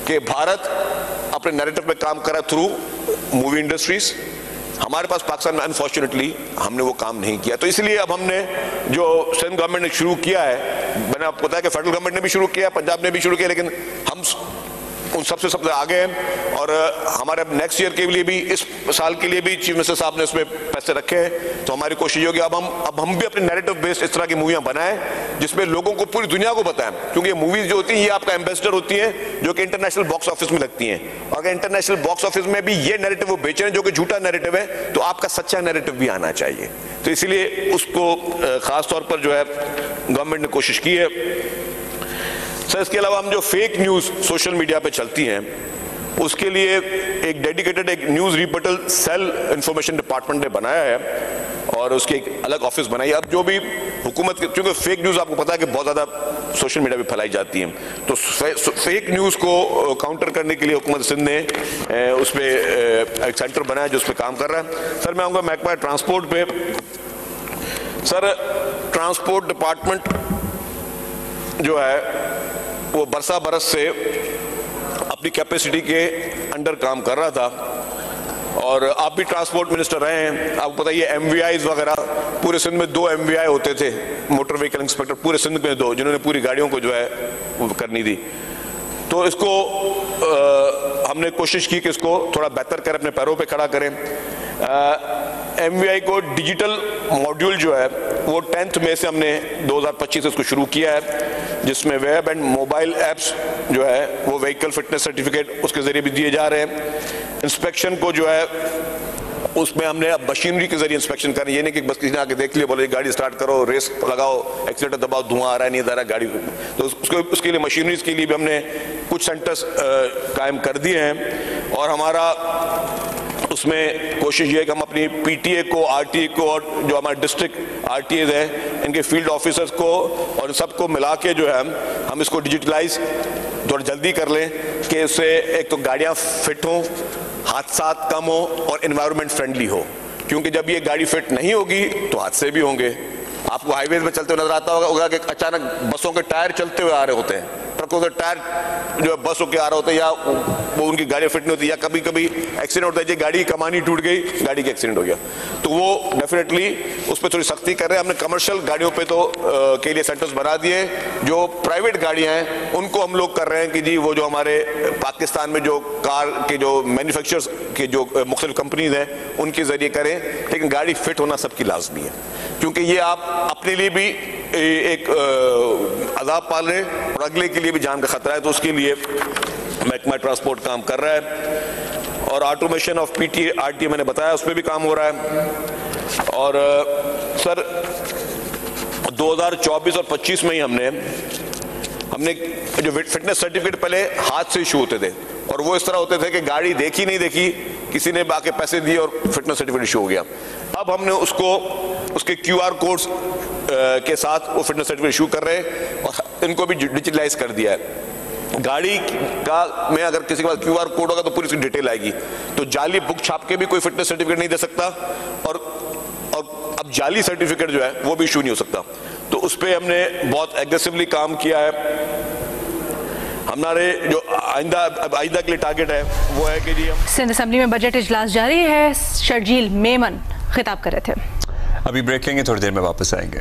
कि भारत अपने नैरेटिव पे काम कर रहा है थ्रू मूवी इंडस्ट्रीज। हमारे पास पाकिस्तान में अनफॉर्चुनेटली हमने वो काम नहीं किया, तो इसलिए अब हमने जो सेंट्रल गवर्नमेंट ने शुरू किया है, मैंने आपको बताया कि फेडरल गवर्नमेंट ने भी शुरू किया, पंजाब ने भी शुरू किया, लेकिन हम उन सबसे आगे हैं। और हमारे अब नेक्स्ट ईयर के लिए भी, इस साल के लिए भी चीफ मिनिस्टर साहब ने उसमें पैसे रखे हैं। तो हमारी कोशिश होगी अब हम भी अपने नैरेटिव बेस्ड इस तरह की मूवियां बनाएं जिसमें लोगों को, पूरी दुनिया को बताएं, क्योंकि ये मूवीज जो होती हैं ये आपका एम्बेसडर होती हैं जो कि इंटरनेशनल बॉक्स ऑफिस में लगती हैं। और अगर इंटरनेशनल बॉक्स ऑफिस में भी ये नैरेटिव वो बेच रहे हैं जो कि झूठा नैरेटिव है, तो आपका सच्चा नैरेटिव भी आना चाहिए। तो इसीलिए उसको खास तौर पर जो है गवर्नमेंट ने कोशिश की है। सर, इसके अलावा हम जो फेक न्यूज़ सोशल मीडिया पे चलती हैं उसके लिए एक डेडिकेटेड एक न्यूज़ रिपोर्टल सेल इंफॉर्मेशन डिपार्टमेंट ने बनाया है और उसकी एक अलग ऑफिस बनाई है। अब जो भी हुकूमत, क्योंकि फेक न्यूज़ आपको पता है कि बहुत ज़्यादा सोशल मीडिया पे फैलाई जाती है, तो फेक न्यूज़ को काउंटर करने के लिए हुकूमत सिंध ने उस पर एक सेंटर बनाया जो उस पर काम कर रहा है। सर, मैं आऊँगा महकमा ट्रांसपोर्ट पे। सर, ट्रांसपोर्ट डिपार्टमेंट जो है वो बरसा बरस से अपनी कैपेसिटी के अंडर काम कर रहा था, और आप भी ट्रांसपोर्ट मिनिस्टर रहे हैं, आपको पता है ये MVIs वगैरह पूरे सिंध में 2 MVI होते थे, मोटर व्हीकल इंस्पेक्टर पूरे सिंध में 2, जिन्होंने पूरी गाड़ियों को जो है वो करनी थी। तो इसको हमने कोशिश की कि इसको थोड़ा बेहतर करें, अपने पैरों पे खड़ा करें। MVI को डिजिटल मॉड्यूल जो है वो 10 मई से हमने 2025 से इसको शुरू किया है, जिसमें वेब एंड मोबाइल ऐप्स जो है वो व्हीकल फिटनेस सर्टिफिकेट उसके जरिए भी दिए जा रहे हैं। इंस्पेक्शन को जो है उसमें हमने अब मशीनरी के जरिए इंस्पेक्शन करना, ये नहीं कि बस किसी ने आके देख लिया, बोले गाड़ी स्टार्ट करो, रेस लगाओ, एक्सीलेटर दबाओ, धुआं आ रहा है नहीं आ रहा गाड़ी, तो उसके लिए मशीनरीज के लिए भी हमने कुछ सेंटर्स कायम कर दिए हैं। और हमारा उसमें कोशिश ये है कि हम अपनी PTA को, RTA को और जो हमारे डिस्ट्रिक्ट RTAs हैं इनके फील्ड ऑफिसर्स को और सबको मिला के जो है हम इसको डिजिटलाइज थोड़ा जल्दी कर लें कि इससे एक तो गाड़ियाँ फिट हों, हादसात कम हो और एनवायरनमेंट फ्रेंडली हो, क्योंकि जब ये गाड़ी फिट नहीं होगी तो हादसे भी होंगे। आपको हाईवेज में चलते हुए नजर आता होगा कि अचानक बसों के टायर चलते हुए आ रहे होते हैं, ट्रकों के टायर जो है बस होकर आ रहे होते हैं, या वो उनकी गाड़ी फिट नहीं होती, या कभी कभी एक्सीडेंट होता है, गाड़ी की कमानी टूट गई, गाड़ी का एक्सीडेंट हो गया, तो वो डेफिनेटली उस पर थोड़ी सख्ती कर रहे हैं। हमने कमर्शियल गाड़ियों पे तो के लिए सेंटर्स बना दिए, जो प्राइवेट गाड़ियां हैं उनको हम लोग कर रहे हैं कि जी वो जो हमारे पाकिस्तान में जो कार के जो मैन्युफैक्चरर्स के जो मुख्तलिफ कंपनीज हैं उनके जरिए करें, लेकिन गाड़ी फिट होना सबकी लाजमी है, क्योंकि ये आप अपने लिए भी एक अजाब पाल रहे और अगले के लिए भी जान का खतरा है। तो उसके लिए महकमा ट्रांसपोर्ट काम कर रहा है, और ऑटोमेशन ऑफ PTA RTA मैंने बताया उस पर भी काम हो रहा है। और सर 2024 और 25 में ही हमने जो फिटनेस सर्टिफिकेट पहले हाथ से इशू होते थे, और वो इस तरह होते थे कि गाड़ी देखी नहीं देखी, किसी ने बाकी पैसे दिए और फिटनेस सर्टिफिकेट इशू हो गया। अब हमने उसके QR कोड्स के साथ वो फिटनेस सर्टिफिकेट इशू कर रहे हैं और इनको भी डिजिटलाइज कर दिया है। गाड़ी का में अगर किसी के पास QR कोड होगा तो पूरी उसकी डिटेल आएगी, तो जाली बुक छाप के भी कोई फिटनेस सर्टिफिकेट नहीं दे सकता, और अब जाली सर्टिफिकेट जो है वो भी इशू नहीं हो सकता। तो उस पर हमने बहुत एग्रेसिवली काम किया है। हमारे जो आइंदा के लिए टारगेट है वो है कि जी हम सिंध असेंबली में बजट इजलास जारी है। शर्जील मेमन खिताब कर रहे थे। अभी ब्रेक लेंगे, थोड़ी देर में वापस आएंगे।